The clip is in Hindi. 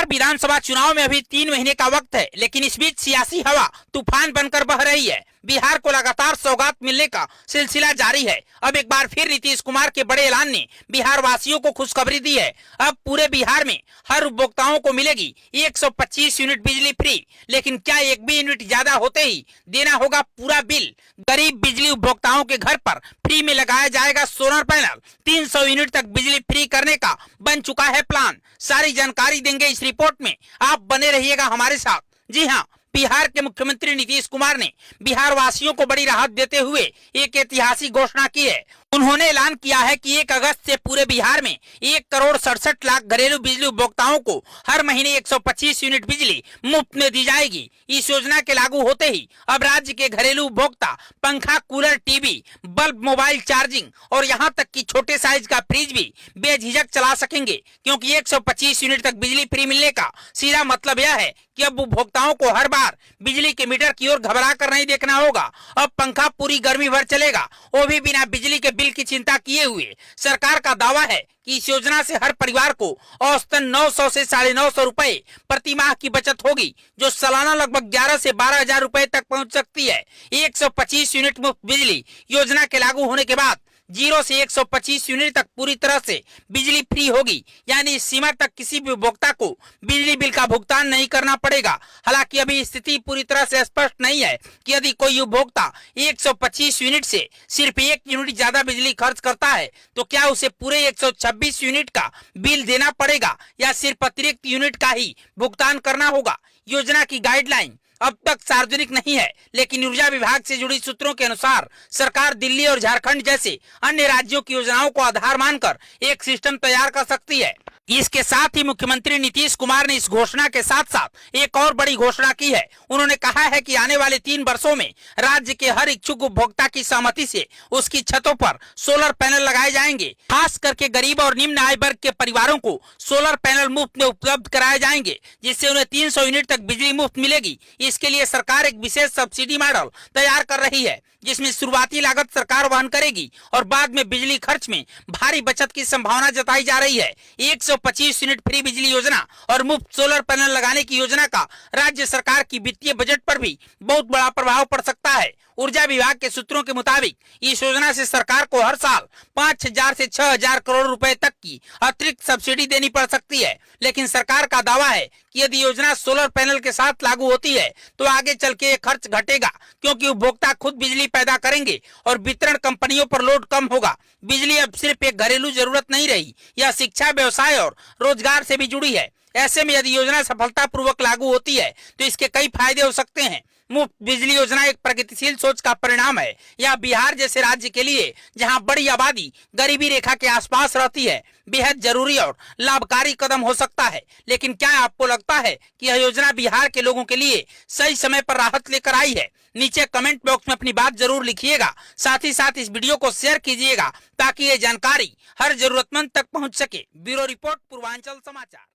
बिहार विधानसभा चुनाव में अभी 3 महीने का वक्त है, लेकिन इस बीच सियासी हवा तूफान बनकर बह रही है। बिहार को लगातार सौगात मिलने का सिलसिला जारी है। अब एक बार फिर नीतीश कुमार के बड़े ऐलान ने बिहार वासियों को खुशखबरी दी है। अब पूरे बिहार में हर उपभोक्ताओं को मिलेगी 125 यूनिट बिजली फ्री, लेकिन क्या एक भी यूनिट ज्यादा होते ही देना होगा पूरा बिल। गरीब बिजली उपभोक्ताओं के घर पर फ्री में लगाया जाएगा सोलर पैनल। 300 यूनिट तक बिजली फ्री करने का बन चुका है प्लान। सारी जानकारी देंगे इस रिपोर्ट में, आप बने रहिएगा हमारे साथ। जी हाँ, बिहार के मुख्यमंत्री नीतीश कुमार ने बिहार वासियों को बड़ी राहत देते हुए एक ऐतिहासिक घोषणा की है। उन्होंने ऐलान किया है कि 1 अगस्त से पूरे बिहार में 1 करोड़ 67 लाख घरेलू बिजली उपभोक्ताओं को हर महीने 125 यूनिट बिजली मुफ्त में दी जाएगी। इस योजना के लागू होते ही अब राज्य के घरेलू उपभोक्ता पंखा, cooler, TV, bulb, mobile charging और यहाँ तक कि छोटे साइज का फ्रिज भी बेझिझक चला सकेंगे, क्योंकि 125 यूनिट तक बिजली फ्री मिलने का सीधा मतलब यह है कि अब उपभोक्ताओं को हर बार बिजली के मीटर की ओर घबरा कर नहीं देखना होगा। अब पंखा पूरी गर्मी भर चलेगा, वो भी बिना बिजली के बिल की चिंता किए हुए। सरकार का दावा है कि इस योजना से हर परिवार को औसतन 900 से 950 रुपए प्रति माह की बचत होगी, जो सालाना लगभग 11 से 12 हजार रुपए तक पहुंच सकती है। 125 यूनिट मुफ्त बिजली योजना के लागू होने के बाद 0 से 125 यूनिट तक पूरी तरह से बिजली फ्री होगी, यानी इस सीमा तक किसी भी उपभोक्ता को बिजली बिल का भुगतान नहीं करना पड़ेगा। हालांकि अभी स्थिति पूरी तरह से स्पष्ट नहीं है कि यदि कोई उपभोक्ता 125 यूनिट से सिर्फ 1 यूनिट ज्यादा बिजली खर्च करता है तो क्या उसे पूरे 126 यूनिट का बिल देना पड़ेगा या सिर्फ अतिरिक्त यूनिट का ही भुगतान करना होगा। योजना की गाइडलाइन अब तक सार्वजनिक नहीं है, लेकिन ऊर्जा विभाग से जुड़ी सूत्रों के अनुसार सरकार दिल्ली और झारखंड जैसे अन्य राज्यों की योजनाओं को आधार मानकर एक सिस्टम तैयार कर सकती है। इसके साथ ही मुख्यमंत्री नीतीश कुमार ने इस घोषणा के साथ साथ एक और बड़ी घोषणा की है। उन्होंने कहा है कि आने वाले 3 वर्षों में राज्य के हर इच्छुक उपभोक्ता की सहमति से उसकी छतों पर सोलर पैनल लगाए जाएंगे। खास करके गरीब और निम्न आय वर्ग के परिवारों को सोलर पैनल मुफ्त में उपलब्ध कराए जाएंगे, जिससे उन्हें 300 यूनिट तक बिजली मुफ्त मिलेगी। इसके लिए सरकार एक विशेष सब्सिडी मॉडल तैयार कर रही है, जिसमें शुरुआती लागत सरकार वहन करेगी और बाद में बिजली खर्च में भारी बचत की संभावना जताई जा रही है। 125 यूनिट फ्री बिजली योजना और मुफ्त सोलर पैनल लगाने की योजना का राज्य सरकार की वित्तीय बजट पर भी बहुत बड़ा प्रभाव पड़ सकता है। ऊर्जा विभाग के सूत्रों के मुताबिक इस योजना से सरकार को हर साल 5,000 से 6,000 करोड़ रुपए तक की अतिरिक्त सब्सिडी देनी पड़ सकती है। लेकिन सरकार का दावा है कि यदि योजना सोलर पैनल के साथ लागू होती है तो आगे चल के ये खर्च घटेगा, क्योंकि उपभोक्ता खुद बिजली पैदा करेंगे और वितरण कंपनियों पर लोड कम होगा। बिजली अब सिर्फ एक घरेलू जरूरत नहीं रही, यह शिक्षा, व्यवसाय और रोजगार से भी जुड़ी है। ऐसे में यदि योजना सफलतापूर्वक लागू होती है तो इसके कई फायदे हो सकते हैं। मुफ्त बिजली योजना एक प्रगतिशील सोच का परिणाम है। यह बिहार जैसे राज्य के लिए, जहां बड़ी आबादी गरीबी रेखा के आसपास रहती है, बेहद जरूरी और लाभकारी कदम हो सकता है। लेकिन क्या आपको लगता है कि यह योजना बिहार के लोगों के लिए सही समय पर राहत लेकर आई है? नीचे कमेंट बॉक्स में अपनी बात जरूर लिखिएगा। साथ ही साथ इस वीडियो को शेयर कीजिएगा ताकि ये जानकारी हर जरूरतमंद तक पहुंच सके। ब्यूरो रिपोर्ट, पूर्वांचल समाचार।